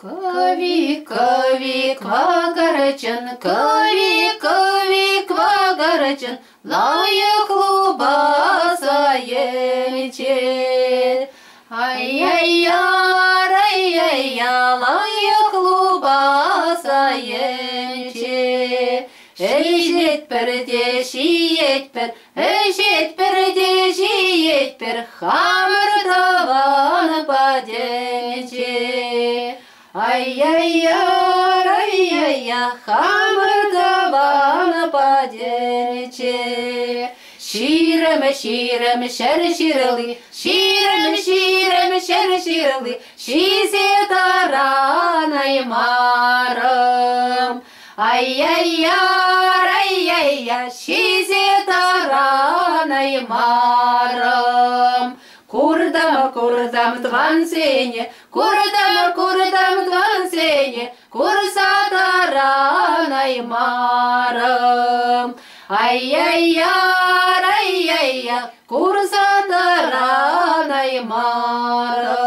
Кави, кави, квагарачан, кави, кави, квагарачан, лая клубаса ече. Ай-яй-я, ай-яй-я, лая клубаса ече. Эжетпер, хамыр таван падече. Ай-яй-я, ай-яй-я, хамыр таван падече. Ширем, ширем, шер ширли, ширем, ширем, шер ширли, шизе таранай марам. Ай-яй-я, ай-яй-я, шизе таранай марам. Курдам, курдам, двансене, курдам, курдам, двансене, курса таранай марам. Ай-яй-я, ай-яй-я, курса таранай марам.